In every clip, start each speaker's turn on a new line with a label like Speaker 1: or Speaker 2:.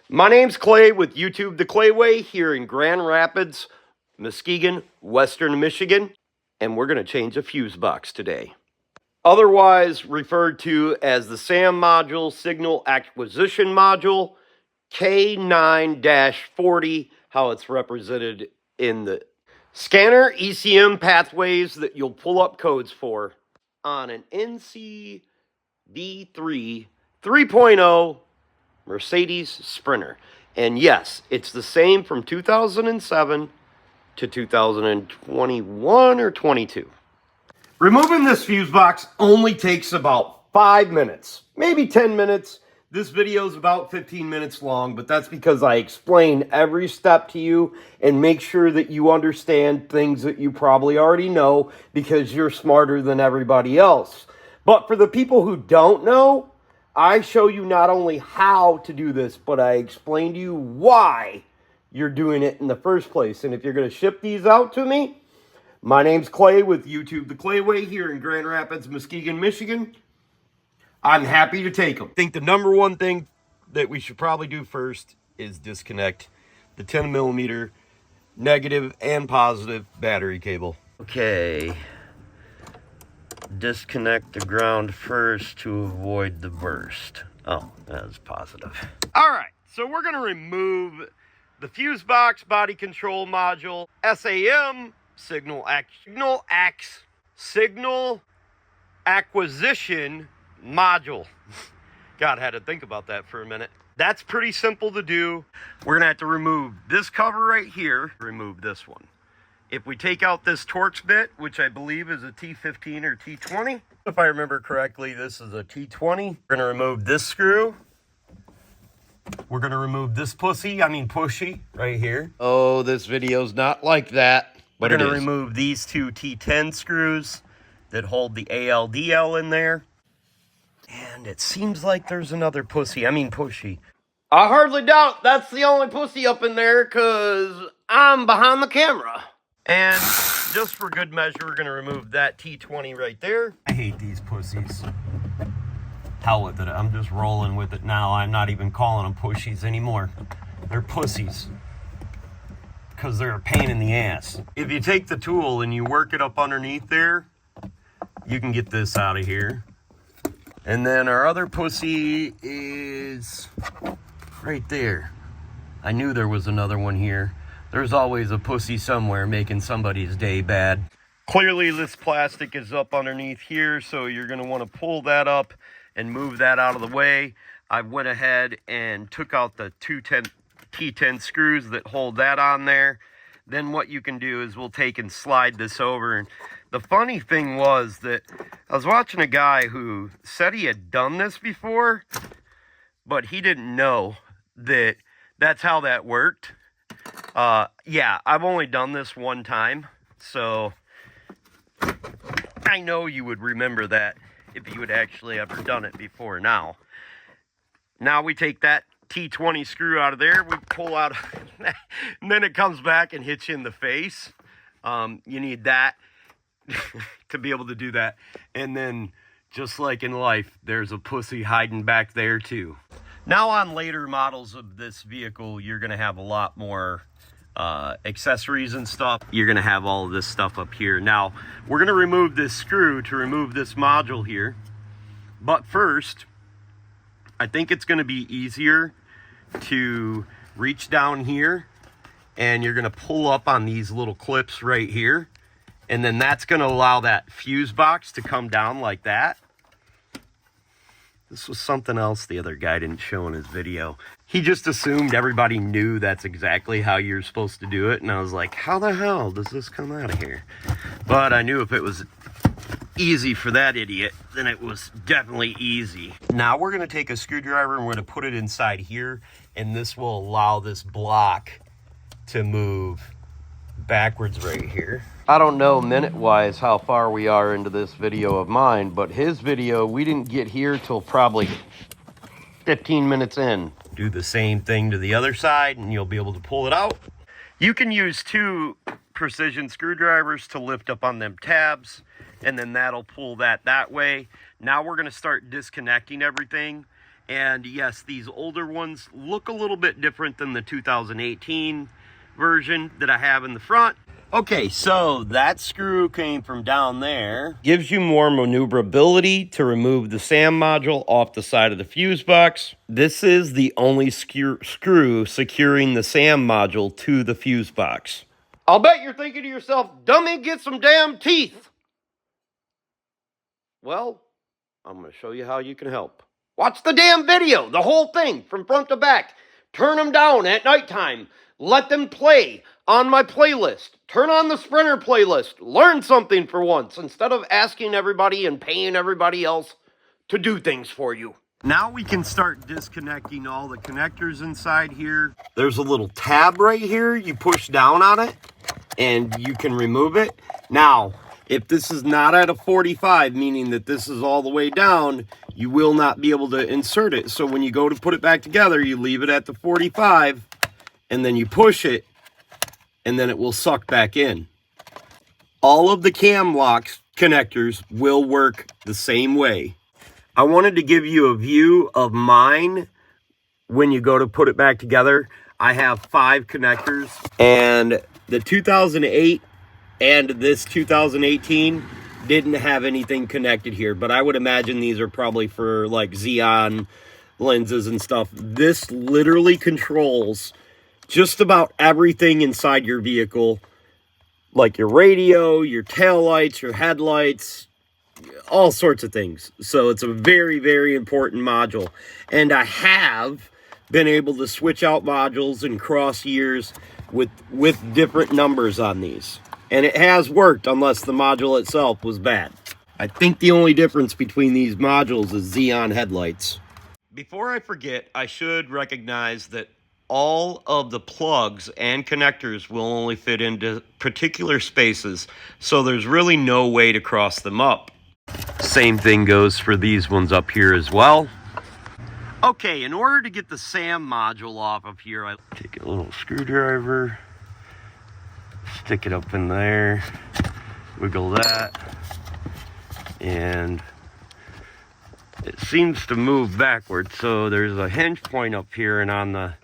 Speaker 1: My name's Clay with YouTube The Clay Way here in Grand Rapids, Muskegon, Western Michigan, and we're going to change a fuse box today. Otherwise referred to as the SAM module, Signal Acquisition Module, K9-40, how it's represented in the scanner ECM pathways that you'll pull up codes for on an NCV3 3.0 Mercedes Sprinter. And yes, it's the same from 2007 to 2021 or 22. Removing this fuse box only takes about 5 minutes, maybe 10 minutes. This video is about 15 minutes long, but that's because I explain every step to you and make sure that you understand things that you probably already know because you're smarter than everybody else. But for the people who don't know, I show you not only how to do this, but I explain to you why you're doing it in the first place. And if you're going to ship these out to me, my name's Clay with YouTube The Clay Way here in Grand Rapids, Muskegon, Michigan. I'm happy to take them. I think the number one thing that we should probably do first is disconnect the 10 millimeter negative and positive battery cable. Okay. Disconnect the ground first to avoid the burst. Oh, that's positive. All right, so we're going to remove the fuse box body control module, SAM, signal acquisition module. God, I had to think about that for a minute. That's pretty simple to do. We're going to have to remove this cover right here, remove this one. If we take out this Torx bit, which I believe is a T15 or T20, if I remember correctly, this is a T20. We're going to remove this screw. We're going to remove this pushy right here. Oh, this video's not like that. But we're going to remove these two T10 screws that hold the ALDL in there. And it seems like there's another pushy. I hardly doubt that's the only pussy up in there because I'm behind the camera. And just for good measure, we're going to remove that T20 right there. I hate these pussies. Hell with it. I'm just rolling with it now. I'm not even calling them pushies anymore. They're pussies. Because they're a pain in the ass. If you take the tool and you work it up underneath there, you can get this out of here. And then our other pussy is right there. I knew there was another one here. There's always a pussy somewhere making somebody's day bad. Clearly this plastic is up underneath here, so you're going to want to pull that up and move that out of the way. I went ahead and took out the two T10 screws that hold that on there. Then what you can do is we'll take and slide this over. And the funny thing was that I was watching a guy who said he had done this before, but he didn't know that that's how that worked. Yeah, I've only done this one time, so I know you would remember that if you had actually ever done it before. Now we take that T20 screw out of there, we pull out, and then it comes back and hits you in the face. You need that to be able to do that. And then, just like in life, there's a pussy hiding back there too. Now on later models of this vehicle, you're going to have a lot more accessories and stuff. You're going to have all of this stuff up here. Now, we're going to remove this screw to remove this module here. But first, I think it's going to be easier to reach down here and you're going to pull up on these little clips right here. And then that's going to allow that fuse box to come down like that. This was something else the other guy didn't show in his video. He just assumed everybody knew that's exactly how you're supposed to do it. And I was like, how the hell does this come out of here? But I knew if it was easy for that idiot, then it was definitely easy. Now we're going to take a screwdriver and we're going to put it inside here. And this will allow this block to move backwards right here. I don't know minute-wise how far we are into this video of mine, but his video, we didn't get here till probably 15 minutes in. Do the same thing to the other side and you'll be able to pull it out. You can use 2 precision screwdrivers to lift up on them tabs, and then that'll pull that way. Now we're going to start disconnecting everything, And yes, these older ones look a little bit different than the 2018 version that I have in the front. Okay, so that screw came from down there. Gives you more maneuverability to remove the SAM module off the side of the fuse box. This is the only screw securing the SAM module to the fuse box. I'll bet you're thinking to yourself, dummy, get some damn teeth. Well, I'm going to show you how you can help. Watch the damn video, the whole thing, from front to back. Turn them down at nighttime. Let them play on my playlist. Turn on the Sprinter playlist. Learn something for once instead of asking everybody and paying everybody else to do things for you. Now we can start disconnecting all the connectors inside here. There's a little tab right here. You push down on it and you can remove it. Now, if this is not at a 45, meaning that this is all the way down, you will not be able to insert it. So when you go to put it back together, you leave it at the 45 and then you push it and then it will suck back in. All of the cam locks connectors will work the same way. I wanted to give you a view of mine when you go to put it back together. I have 5 connectors, and the 2008 and this 2018 didn't have anything connected here, but I would imagine these are probably for like Xeon lenses and stuff. This literally controls just about everything inside your vehicle, like your radio, your taillights, your headlights, all sorts of things. So it's a very, very important module. And I have been able to switch out modules and cross years with different numbers on these. And it has worked unless the module itself was bad. I think the only difference between these modules is Xeon headlights. Before I forget, I should recognize that all of the plugs and connectors will only fit into particular spaces, so there's really no way to cross them up. Same thing goes for these ones up here as well. Okay, in order to get the SAM module off of here, I take a little screwdriver, stick it up in there, wiggle that, and it seems to move backwards. So there's a hinge point up here, and on the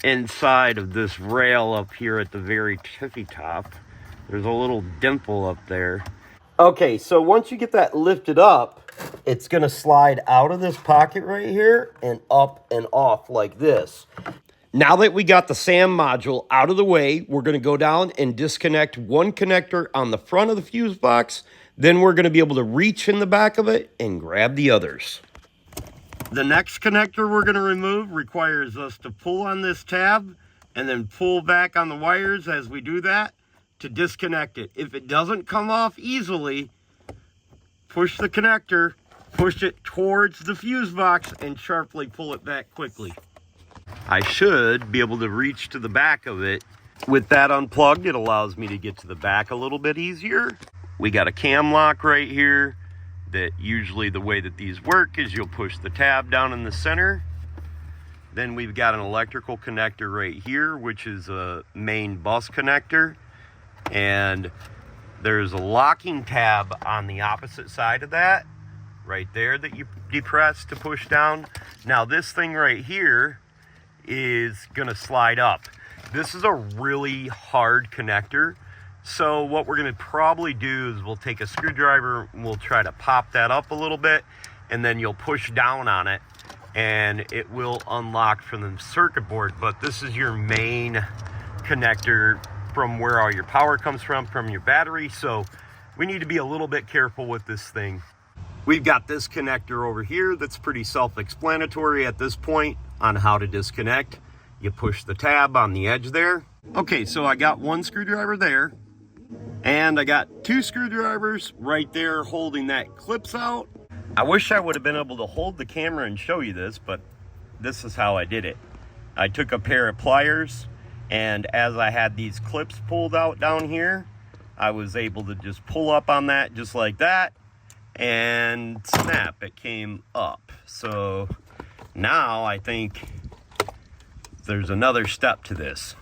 Speaker 1: inside of this rail up here at the very tippy top, there's a little dimple up there. Okay, so once you get that lifted up, it's going to slide out of this pocket right here and up and off like this. Now that we got the SAM module out of the way, we're going to go down and disconnect one connector on the front of the fuse box. Then we're going to be able to reach in the back of it and grab the others. The next connector we're going to remove requires us to pull on this tab and then pull back on the wires as we do that to disconnect it. If it doesn't come off easily, push the connector, push it towards the fuse box, and sharply pull it back quickly. I should be able to reach to the back of it. With that unplugged, it allows me to get to the back a little bit easier. We got a cam lock right here that usually the way that these work is you'll push the tab down in the center. Then we've got an electrical connector right here, which is a main bus connector. And there's a locking tab on the opposite side of that, right there, that you depress to push down. Now this thing right here is gonna slide up. This is a really hard connector. So what we're gonna probably do is we'll take a screwdriver and we'll try to pop that up a little bit, and then you'll push down on it and it will unlock from the circuit board. But this is your main connector from where all your power comes from your battery. So we need to be a little bit careful with this thing. We've got this connector over here that's pretty self-explanatory at this point on how to disconnect. You push the tab on the edge there. Okay, so I got one screwdriver there, and I got 2 screwdrivers right there holding that clips out. I wish I would have been able to hold the camera and show you this, but this is how I did it. I took a pair of pliers, and as I had these clips pulled out down here, I was able to just pull up on that just like that, and snap, it came up. So now I think there's another step to this.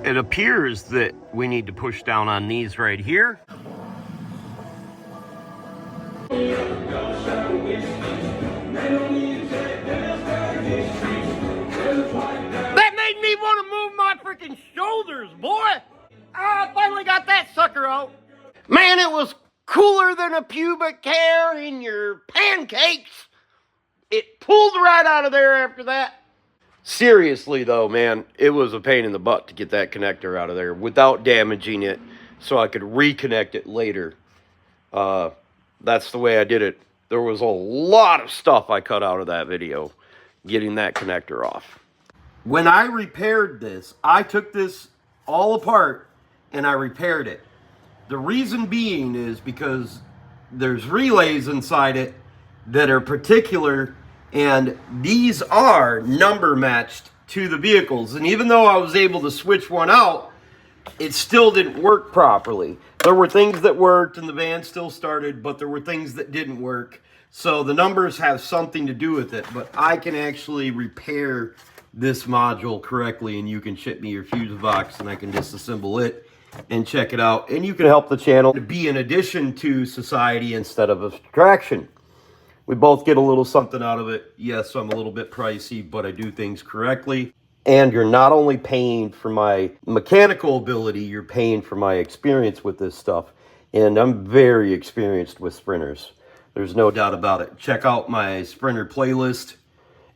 Speaker 1: It appears that we need to push down on these right here. fucking shoulders, boy. I finally got that sucker out. Man, it was cooler than a pubic hair in your pancakes. It pulled right out of there after that. Seriously, though, man, it was a pain in the butt to get that connector out of there without damaging it so I could reconnect it later. That's the way I did it. There was a lot of stuff I cut out of that video getting that connector off. When I repaired this, I took this all apart and I repaired it. The reason being is because there's relays inside it that are particular, and these are number matched to the vehicles. And even though I was able to switch one out, it still didn't work properly. There were things that worked and the van still started, but there were things that didn't work. So the numbers have something to do with it, but I can actually repair this module correctly, and you can ship me your fuse box and I can disassemble it and check it out. And you can help the channel to be an addition to society instead of a subtraction. We both get a little something out of it. Yes, I'm a little bit pricey, but I do things correctly. And you're not only paying for my mechanical ability, you're paying for my experience with this stuff. And I'm very experienced with sprinters. There's no doubt about it. Check out my sprinter playlist.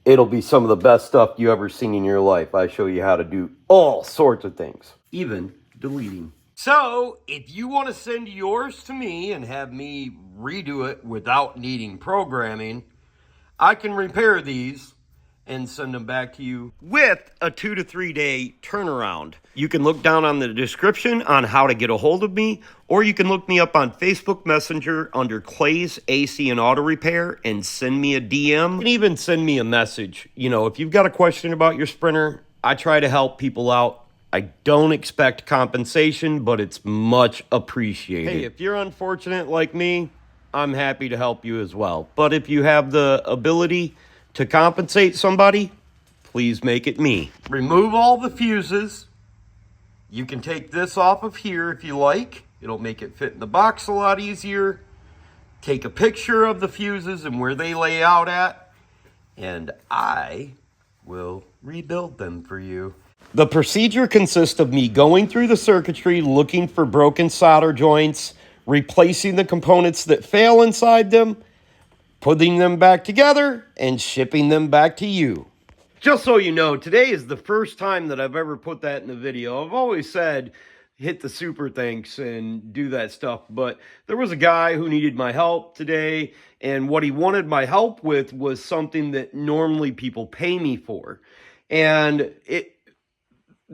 Speaker 1: It'll be some of the best stuff you ever seen in your life. I show you how to do all sorts of things, even deleting. So, if you want to send yours to me and have me redo it without needing programming, I can repair these and send them back to you with a 2 to 3 day turnaround. You can look down on the description on how to get a hold of me, or you can look me up on Facebook Messenger under Clay's AC and Auto Repair and send me a DM. You can even send me a message. You know, if you've got a question about your Sprinter, I try to help people out. I don't expect compensation, but it's much appreciated. Hey, if you're unfortunate like me, I'm happy to help you as well. But if you have the ability to compensate somebody, please make it me. Remove all the fuses. You can take this off of here if you like. It'll make it fit in the box a lot easier. Take a picture of the fuses and where they lay out at, and I will rebuild them for you. The procedure consists of me going through the circuitry, looking for broken solder joints, replacing the components that fail inside them, putting them back together, and shipping them back to you. Just so you know, today is the first time that I've ever put that in a video. I've always said, hit the super thanks and do that stuff, but there was a guy who needed my help today, and what he wanted my help with was something that normally people pay me for. And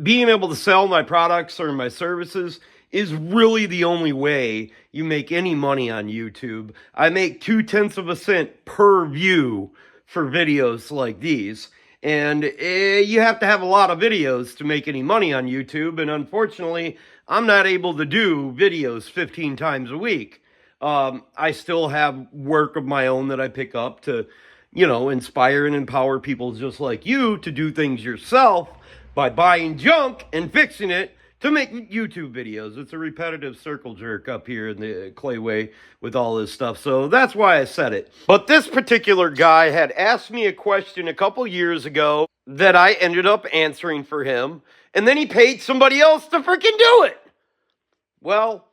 Speaker 1: being able to sell my products or my services is really the only way you make any money on YouTube. I make 0.2 cents per view for videos like these. And you have to have a lot of videos to make any money on YouTube. And unfortunately, I'm not able to do videos 15 times a week. I still have work of my own that I pick up to, you know, inspire and empower people just like you to do things yourself by buying junk and fixing it to make YouTube videos. It's a repetitive circle jerk up here in the Clayway with all this stuff. So that's why I said it. But this particular guy had asked me a question a couple years ago that I ended up answering for him. And then he paid somebody else to freaking do it. Well,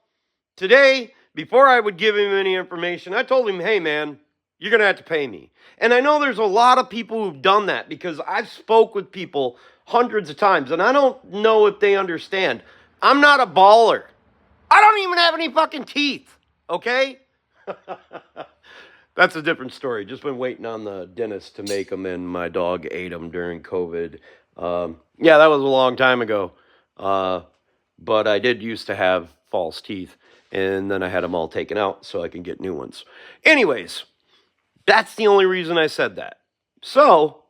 Speaker 1: today, before I would give him any information, I told him, hey man, you're going to have to pay me. And I know there's a lot of people who've done that because I've spoke with people hundreds of times, and I don't know if they understand. I'm not a baller. I don't even have any fucking teeth, okay? That's a different story. Just been waiting on the dentist to make them, and my dog ate them during COVID. Yeah, that was a long time ago. But I did used to have false teeth, and then I had them all taken out so I can get new ones. Anyways, that's the only reason I said that. So,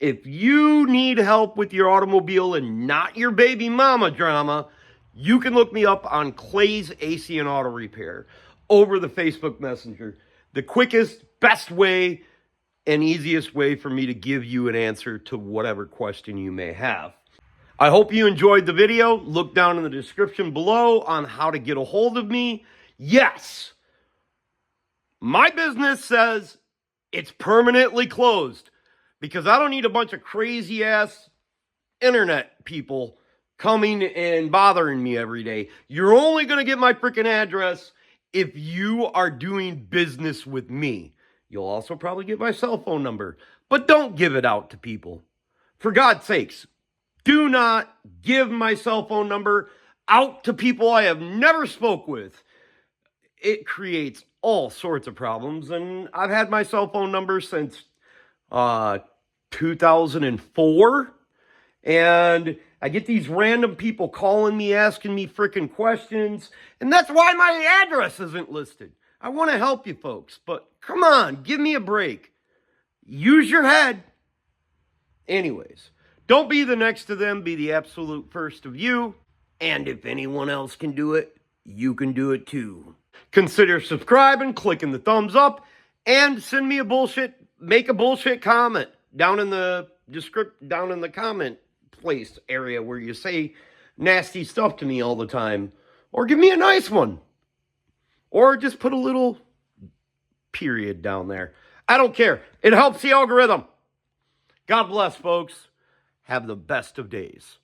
Speaker 1: if you need help with your automobile and not your baby mama drama, you can look me up on Clay's AC and Auto Repair over the Facebook Messenger. The quickest, best way, and easiest way for me to give you an answer to whatever question you may have. I hope you enjoyed the video. Look down in the description below on how to get a hold of me. Yes, my business says it's permanently closed, because I don't need a bunch of crazy-ass internet people coming and bothering me every day. You're only going to get my freaking address if you are doing business with me. You'll also probably get my cell phone number, but don't give it out to people. For God's sakes, do not give my cell phone number out to people I have never spoke with. It creates all sorts of problems, and I've had my cell phone number since 2004, and I get these random people calling me, asking me freaking questions, and that's why my address isn't listed. I want to help you folks, but come on, give me a break. Use your head. Anyways, don't be the next to them, be the absolute first of you, and if anyone else can do it, you can do it too. Consider subscribing, clicking the thumbs up, and send me make a bullshit comment down in the comment place area where you say nasty stuff to me all the time. Or give me a nice one. Or just put a little period down there. I don't care. It helps the algorithm. God bless, folks. Have the best of days.